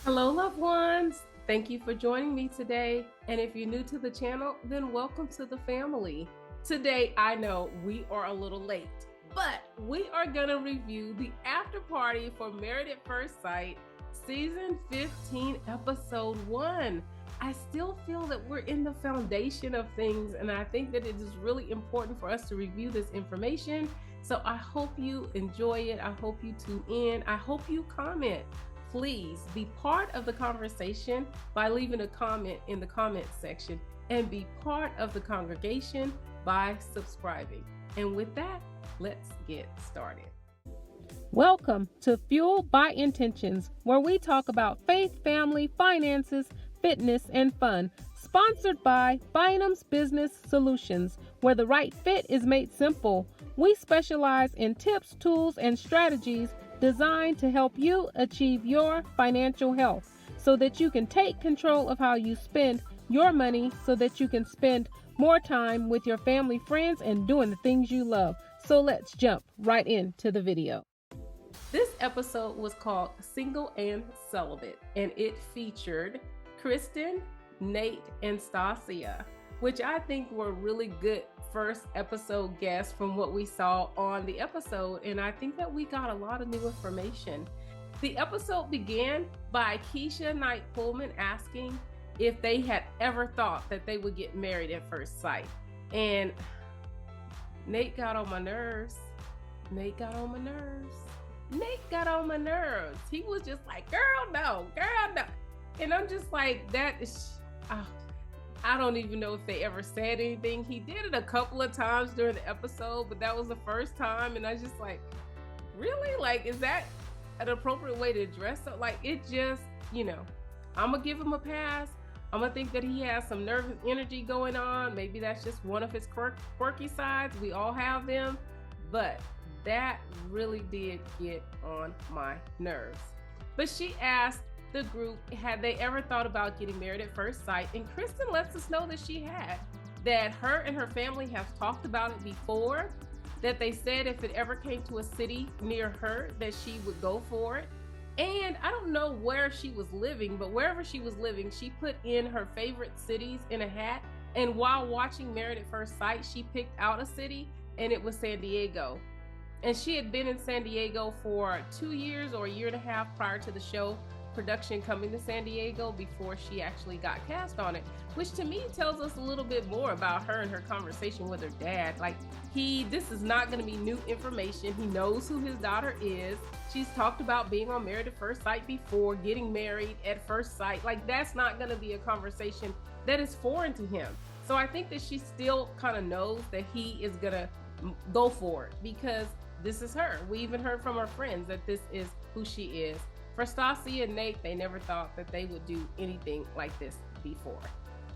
Hello, loved ones. Thank you for joining me today. And if you're new to the channel, then welcome to the family. Today, I know we are a little late, but we are going to review the after party for Married at First Sight, season 15, episode 1. I still feel that we're in the foundation of things, and I think that it is really important for us to review this information. So I hope you enjoy it. I hope you tune in. I hope you comment. Please be part of the conversation by leaving a comment in the comments section and be part of the congregation by subscribing. And with that, let's get started. Welcome to Fueled by Intentions, where we talk about faith, family, finances, fitness, and fun. Sponsored by Bynum's Business Solutions, where the right fit is made simple. We specialize in tips, tools, and strategies designed to help you achieve your financial health so that you can take control of how you spend your money so that you can spend more time with your family, friends, and doing the things you love. So let's jump right into the video. This episode was called Single and Celibate, and it featured Krysten, Nate, and Stacia, which I think were really good first episode guests from what we saw on the episode, and I think that we got a lot of new information. The episode began by Keshia Knight Pullam asking if they had ever thought that they would get married at first sight, and Nate got on my nerves. Nate got on my nerves. He was just like, girl, no. And I'm just like, that is, I don't even know if they ever said anything. He did it a couple of times during the episode, but that was the first time. And I was just like, really? Like, is that an appropriate way to dress up? Like, it just, I'm going to give him a pass. I'm going to think that he has some nervous energy going on. Maybe that's just one of his quirky sides. We all have them. But that really did get on my nerves. But she asked the group, had they ever thought about getting married at first sight? And Krysten lets us know that she had, that her and her family have talked about it before, that they said if it ever came to a city near her that she would go for it. And I don't know where she was living, but wherever she was living, she put in her favorite cities in a hat. And while watching Married at First Sight, she picked out a city, and it was San Diego. And she had been in San Diego for 2 years or a year and a half prior to the show production coming to San Diego before she actually got cast on it, which to me tells us a little bit more about her and her conversation with her dad. Like, this is not going to be new information. He knows who his daughter is. She's talked about being on Married at First Sight before, getting married at first sight. Like, that's not going to be a conversation that is foreign to him. So I think that she still kind of knows that he is going to go for it because this is her. We even heard from her friends that this is who she is. For Stacia and Nate, they never thought that they would do anything like this before.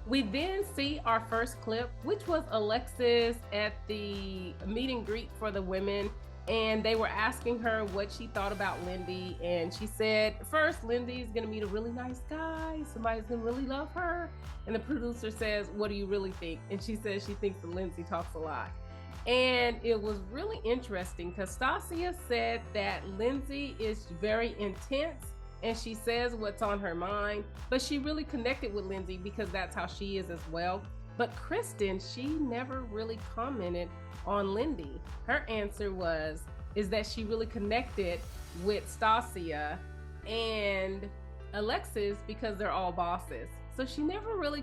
We then see our first clip, which was Alexis at the meet and greet for the women. And they were asking her what she thought about Lindy. And she said, first, Lindy's gonna meet a really nice guy. Somebody's gonna really love her. And the producer says, what do you really think? And she says she thinks that Lindsay talks a lot. And it was really interesting because Stacia said that Lindsay is very intense and she says what's on her mind, but she really connected with Lindsay because that's how she is as well. But Krysten, she never really commented on Lindy. Her answer is that she really connected with Stacia and Alexis because they're all bosses. So she never really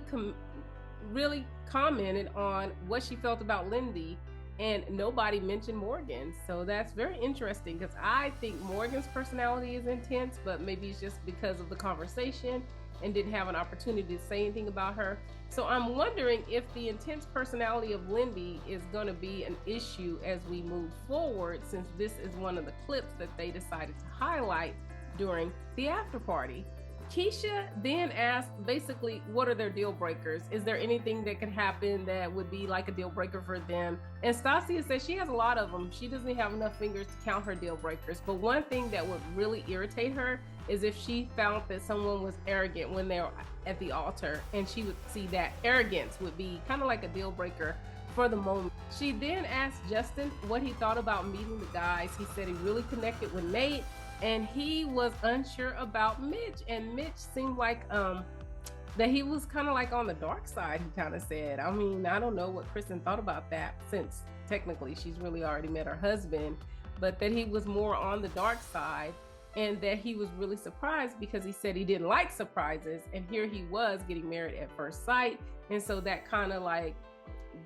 commented on what she felt about Lindy. And nobody mentioned Morgan. So that's very interesting because I think Morgan's personality is intense, but maybe it's just because of the conversation and didn't have an opportunity to say anything about her. So I'm wondering if the intense personality of Lindy is going to be an issue as we move forward, since this is one of the clips that they decided to highlight during the after party. Keshia then asked basically what are their deal breakers? Is there anything that could happen that would be like a deal breaker for them? And Stacia says she has a lot of them. She doesn't have enough fingers to count her deal breakers. But one thing that would really irritate her is if she found that someone was arrogant when they were at the altar, and she would see that arrogance would be kind of like a deal breaker for the moment. She then asked Justin what he thought about meeting the guys. He said he really connected with Nate and he was unsure about Mitch, and Mitch seemed like that he was kind of like on the dark side, he kind of said. I mean, I don't know what Krysten thought about that, since technically she's really already met her husband, but that he was more on the dark side, and that he was really surprised because he said he didn't like surprises, and here he was getting married at first sight. And so that kind of like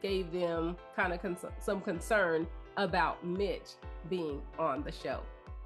gave them kind of some concern about Mitch being on the show.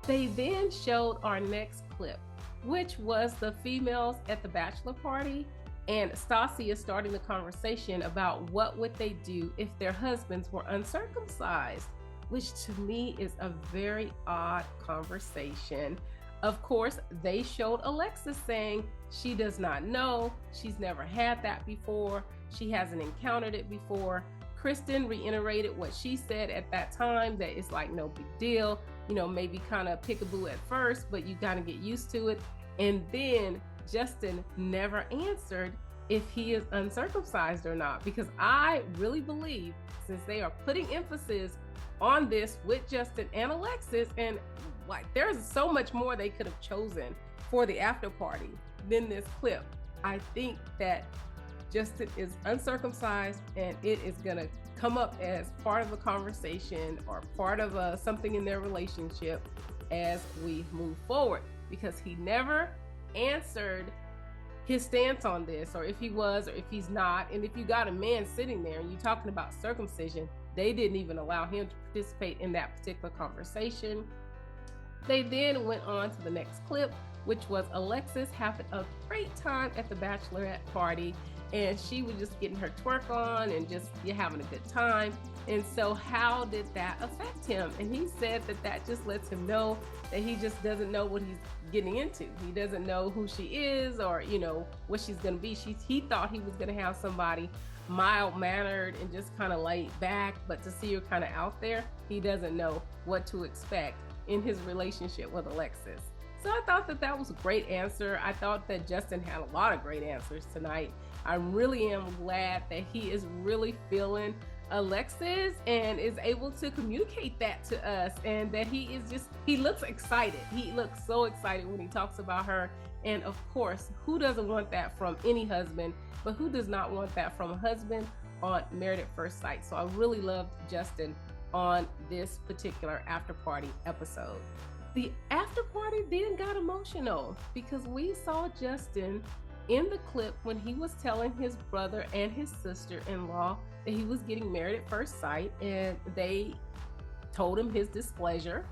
They then showed our next clip, which was the females at the bachelor party, and Stacia starting the conversation about what would they do if their husbands were uncircumcised, which to me is a very odd conversation. Of course, they showed Alexis saying she does not know, she's never had that before, she hasn't encountered it before. Krysten reiterated what she said at that time, that it's like no big deal, you know, maybe kind of peekaboo at first, but you gotta get used to it. And then Justin never answered if he is uncircumcised or not, because I really believe, since they are putting emphasis on this with Justin and Alexis, and like there's so much more they could have chosen for the after party than this clip, I think that Justin is uncircumcised, and it is gonna come up as part of a conversation or part of something in their relationship as we move forward, because he never answered his stance on this, or if he was or if he's not. And if you got a man sitting there and you're talking about circumcision, they didn't even allow him to participate in that particular conversation. They then went on to the next clip, which was Alexis having a great time at the Bachelorette party, and she was just getting her twerk on and just having a good time. And so how did that affect him? And he said that that just lets him know that he just doesn't know what he's getting into. He doesn't know who she is, or, you know, what she's going to be. He thought he was going to have somebody mild-mannered and just kind of laid back, but to see her kind of out there, he doesn't know what to expect in his relationship with Alexis. So I thought that that was a great answer. I thought that Justin had a lot of great answers tonight. I really am glad that he is really feeling Alexis and is able to communicate that to us, and that he looks excited. He looks so excited when he talks about her. And of course, who doesn't want that from any husband? But who does not want that from a husband on Married at First Sight? So I really loved Justin on this particular after party episode. The after party then got emotional because we saw Justin in the clip when he was telling his brother and his sister-in-law that he was getting married at first sight, and they told him his displeasure,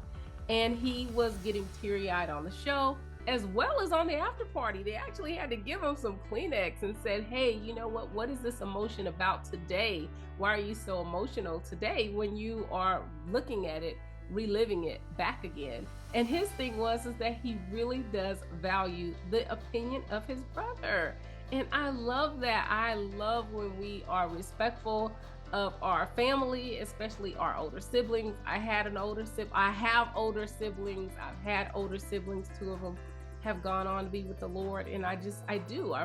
and he was getting teary-eyed on the show as well as on the after party. They actually had to give him some Kleenex and said, hey, you know what is this emotion about today? Why are you so emotional today when you are looking at it, reliving it back again? And his thing was that he really does value the opinion of his brother. And I love that. I love when we are respectful of our family, especially our older siblings. I have older siblings. I've had older siblings. 2 of them have gone on to be with the Lord. And I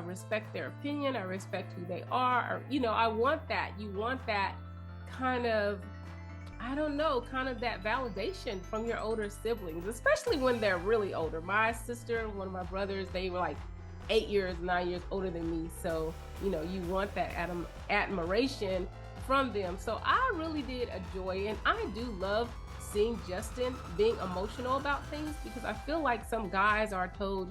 respect their opinion. I respect who they are. I want that. You want that kind of, kind of that validation from your older siblings, especially when they're really older. My sister and one of my brothers, they were like 8 years, 9 years older than me. So, you want that admiration from them. So I really did enjoy, and I do love seeing Justin being emotional about things, because I feel like some guys are told,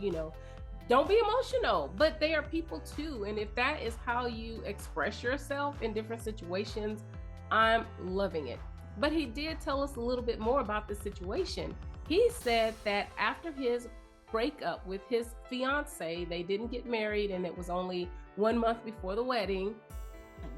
don't be emotional, but they are people too. And if that is how you express yourself in different situations, I'm loving it. But he did tell us a little bit more about the situation. He said that after his breakup with his fiance, they didn't get married, and it was only 1 month before the wedding,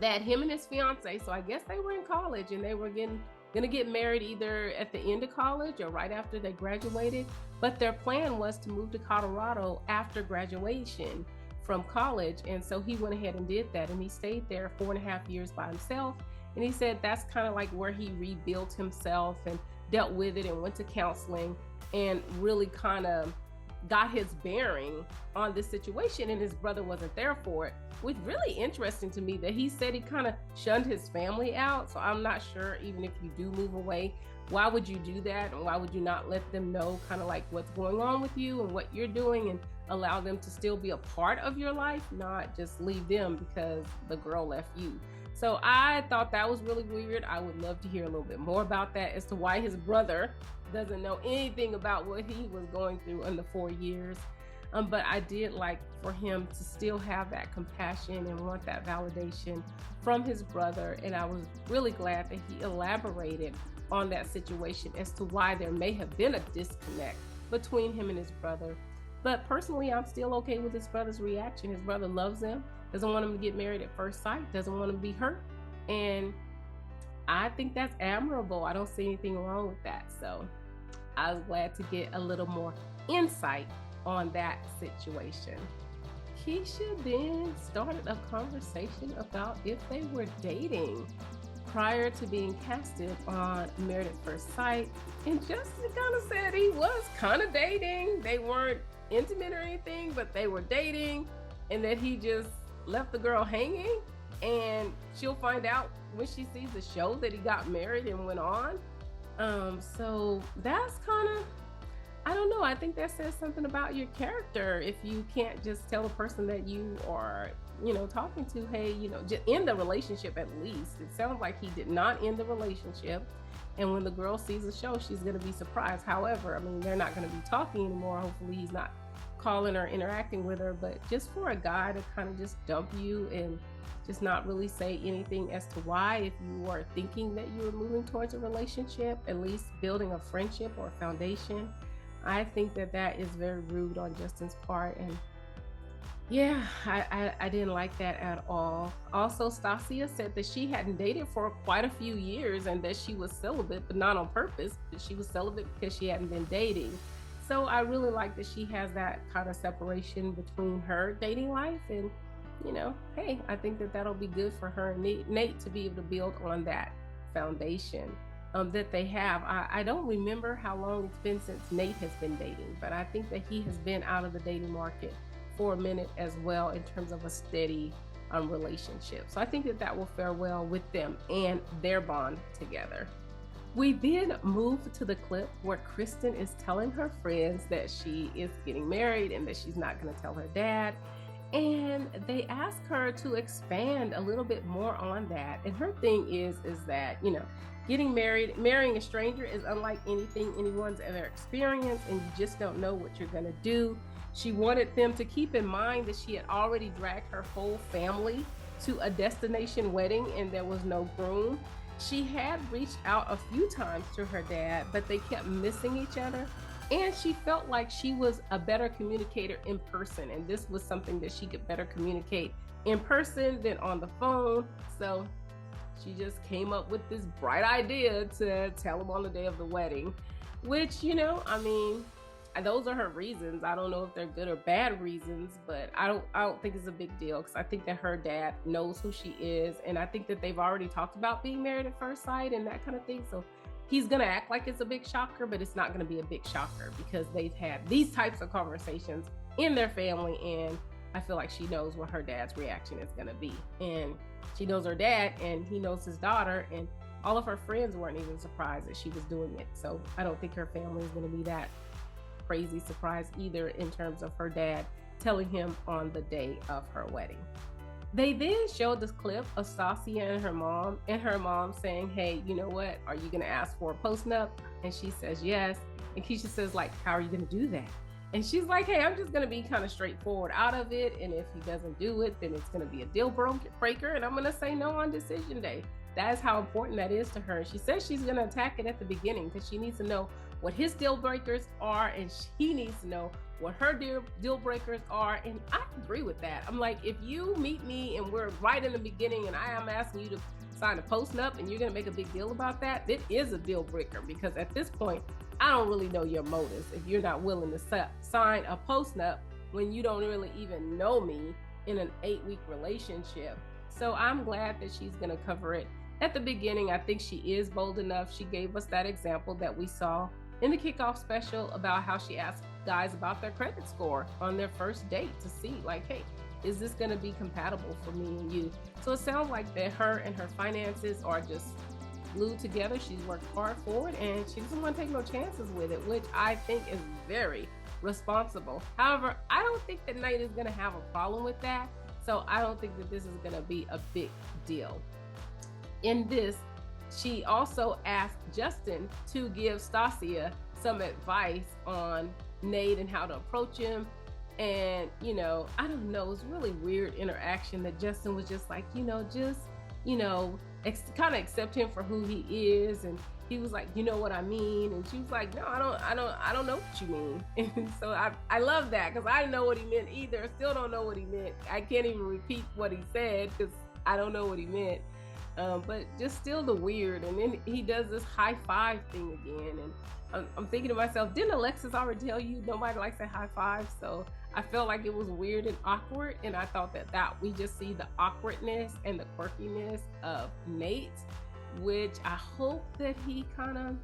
that him and his fiance, so I guess they were in college, and they were gonna get married either at the end of college or right after they graduated. But their plan was to move to Colorado after graduation from college. And so he went ahead and did that, and he stayed there 4.5 years by himself. And he said that's kind of like where he rebuilt himself and dealt with it and went to counseling and really kind of got his bearing on this situation, and his brother wasn't there for it. Which really interesting to me that he said he kind of shunned his family out. So I'm not sure, even if you do move away why would you do that? And why would you not let them know kind of like what's going on with you and what you're doing, and allow them to still be a part of your life, not just leave them because the girl left you? So I thought that was really weird. I would love to hear a little bit more about that as to why his brother doesn't know anything about what he was going through in the 4 years. But I did like for him to still have that compassion and want that validation from his brother. And I was really glad that he elaborated on that situation as to why there may have been a disconnect between him and his brother. But personally, I'm still okay with his brother's reaction. His brother loves him, doesn't want him to get married at first sight, doesn't want him to be hurt. And I think that's admirable. I don't see anything wrong with that. So I was glad to get a little more insight on that situation. Keshia then started a conversation about if they were dating prior to being casted on Married at First Sight. And Justin kind of said he was kind of dating. They weren't intimate or anything, but they were dating, and that he just left the girl hanging, and she'll find out when she sees the show that he got married and went on. So that's kind of, I don't know, I think that says something about your character if you can't just tell a person that you are, talking to, hey, just end the relationship at least. It sounds like he did not end the relationship, and when the girl sees the show, she's going to be surprised. However, I mean, they're not going to be talking anymore. Hopefully he's not calling or interacting with her, but just for a guy to kind of just dump you and just not really say anything as to why, if you are thinking that you are moving towards a relationship, at least building a friendship or a foundation, I think that is very rude on Justin's part. And yeah, I didn't like that at all. Also, Stacia said that she hadn't dated for quite a few years and that she was celibate, but not on purpose, but she was celibate because she hadn't been dating. So I really like that she has that kind of separation between her dating life and, hey, I think that that'll be good for her and Nate to be able to build on that foundation that they have. I don't remember how long it's been since Nate has been dating, but I think that he has been out of the dating market for a minute as well in terms of a steady relationship. So I think that will fare well with them and their bond together. We then move to the clip where Krysten is telling her friends that she is getting married and that she's not going to tell her dad. And they ask her to expand a little bit more on that. And her thing is that, getting married, marrying a stranger is unlike anything anyone's ever experienced, and you just don't know what you're going to do. She wanted them to keep in mind that she had already dragged her whole family to a destination wedding and there was no groom. She had reached out a few times to her dad, but they kept missing each other. And she felt like she was a better communicator in person. And this was something that she could better communicate in person than on the phone. So she just came up with this bright idea to tell him on the day of the wedding, which, those are her reasons. I don't know if they're good or bad reasons, but I don't think it's a big deal because I think that her dad knows who she is. And I think that they've already talked about being married at first sight and that kind of thing. So he's going to act like it's a big shocker, but it's not going to be a big shocker because they've had these types of conversations in their family. And I feel like she knows what her dad's reaction is going to be. And she knows her dad and he knows his daughter, and all of her friends weren't even surprised that she was doing it. So I don't think her family is going to be that crazy surprise either in terms of her dad telling him on the day of her wedding. They then showed this clip of Stacia and her mom saying, hey, you know what? Are you going to ask for a post-nup? And she says yes. And Keshia says, how are you going to do that? And she's like, hey, I'm just going to be kind of straightforward out of it. And if he doesn't do it, then it's going to be a deal breaker. And I'm going to say no on decision day. That's how important that is to her. She says she's going to attack it at the beginning because she needs to know what his deal breakers are, and he needs to know what her deal breakers are. And I agree with that. I'm like, if you meet me and we're right in the beginning and I am asking you to sign a post-nup and you're going to make a big deal about that, it is a deal breaker because at this point, I don't really know your motives if you're not willing to sign a post-nup when you don't really even know me in an 8-week relationship. So I'm glad that she's going to cover it at the beginning. I think she is bold enough. She gave us that example that we saw in the kickoff special about how she asked guys about their credit score on their first date to see hey, is this going to be compatible for me and you? So it sounds like that her and her finances are just glued together. She's worked hard for it, and she doesn't want to take no chances with it, which I think is very responsible. However, I don't think that Knight is going to have a problem with that, so I don't think that this is going to be a big deal. In this, she also asked Justin to give Stacia some advice on Nate and how to approach him. And, you know, I don't know, it was really weird interaction that Justin was just like, kind of accept him for who he is. And he was like, you know what I mean? And she was like, no, I don't know what you mean. And so I love that, because I didn't know what he meant either. Still don't know what he meant. I can't even repeat what he said because I don't know what he meant. But just still the weird. And then he does this high five thing again. And I'm thinking to myself, didn't Alexis already tell you nobody likes a high five? So I felt like it was weird and awkward. And I thought that we just see the awkwardness and the quirkiness of Nate, which I hope that he kind of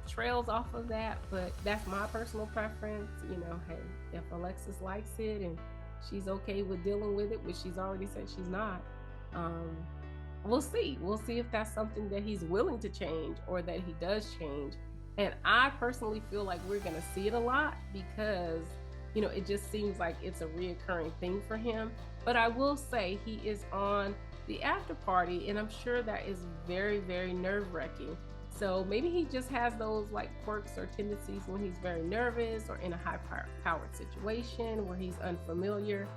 trails off of that. But that's my personal preference. You know, hey, if Alexis likes it and she's okay with dealing with it, which she's already said she's not, we'll see if that's something that he's willing to change or that he does change. And I personally feel like we're going to see it a lot because, you know, it just seems like it's a reoccurring thing for him. But I will say he is on the after party, and I'm sure that is very, very nerve-wracking. So maybe he just has those like quirks or tendencies when he's very nervous or in a high-powered situation where he's unfamiliar.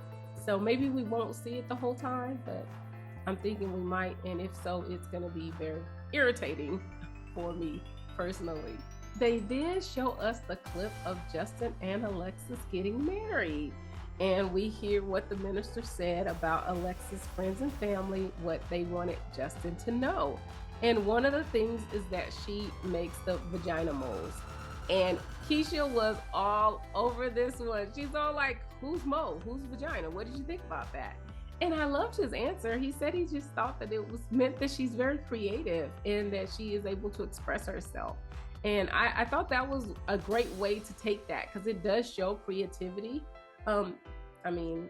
So maybe we won't see it the whole time, but I'm thinking we might. And if so, it's going to be very irritating for me personally. They did show us the clip of Justin and Alexis getting married. And we hear what the minister said about Alexis' friends and family, what they wanted Justin to know. And one of the things is that she makes the vagina moles. And Keshia was all over this one. She's all like, who's mole? Who's vagina? What did you think about that? And I loved his answer. He said he just thought that it was meant that she's very creative and that she is able to express herself. And I thought that was a great way to take that, because it does show creativity. I mean,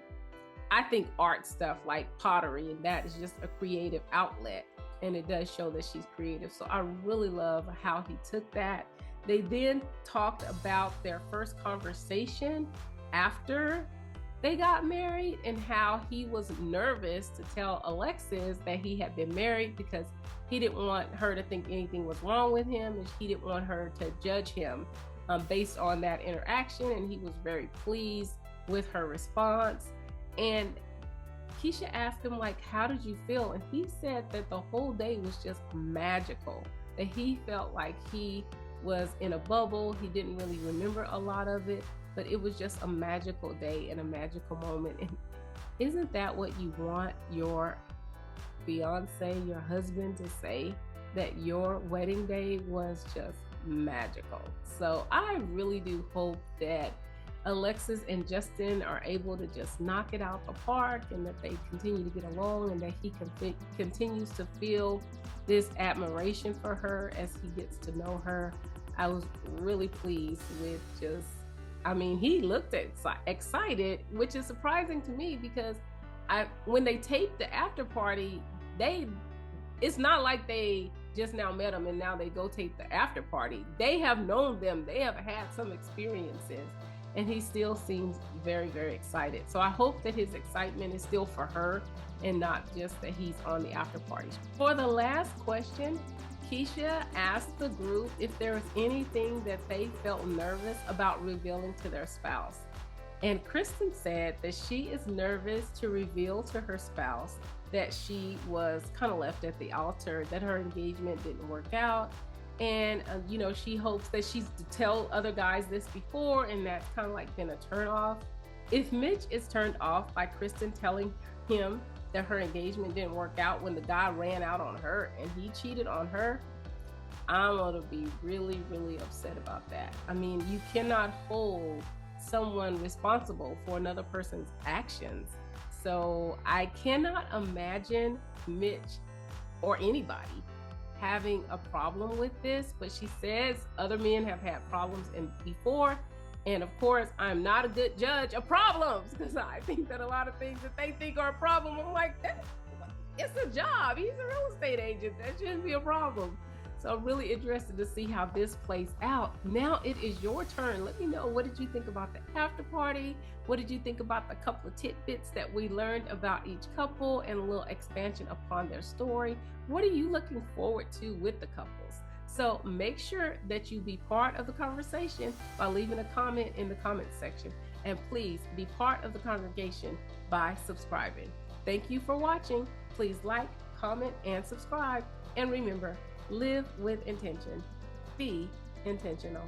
I think art stuff like pottery and that is just a creative outlet, and it does show that she's creative. So I really love how he took that. They then talked about their first conversation after they got married and how he was nervous to tell Alexis that he had been married because he didn't want her to think anything was wrong with him, and he didn't want her to judge him based on that interaction. And he was very pleased with her response. And Keshia asked him, like, how did you feel? And he said that the whole day was just magical, that he felt like he was in a bubble. He didn't really remember a lot of it, but it was just a magical day and a magical moment. And isn't that what you want your fiance, your husband, to say, that your wedding day was just magical? So I really do hope that Alexis and Justin are able to just knock it out the park, and that they continue to get along, and that he continues to feel this admiration for her as he gets to know her. I was really pleased with he looked excited, which is surprising to me, because when they taped the after party, it's not like they just now met them and now they go tape the after party. They have known them. They have had some experiences, and he still seems very, very excited. So I hope that his excitement is still for her and not just that he's on the after party. For the last question, Keshia asked the group if there was anything that they felt nervous about revealing to their spouse. And Krysten said that she is nervous to reveal to her spouse that she was kind of left at the altar, that her engagement didn't work out. And, she hopes that she's to tell other guys this before, and that's kind of like been a turn off. If Mitch is turned off by Krysten telling him that her engagement didn't work out when the guy ran out on her and he cheated on her, I'm going to be really, really upset about that. I mean, you cannot hold someone responsible for another person's actions. So I cannot imagine Mitch or anybody having a problem with this, but she says other men have had problems before. And of course, I'm not a good judge of problems, because I think that a lot of things that they think are a problem, I'm like, it's a job. He's a real estate agent. That shouldn't be a problem. So I'm really interested to see how this plays out. Now it is your turn. Let me know, what did you think about the after party? What did you think about the couple of tidbits that we learned about each couple and a little expansion upon their story? What are you looking forward to with the couples? So make sure that you be part of the conversation by leaving a comment in the comment section. And please be part of the congregation by subscribing. Thank you for watching. Please like, comment, and subscribe. And remember, live with intention. Be intentional.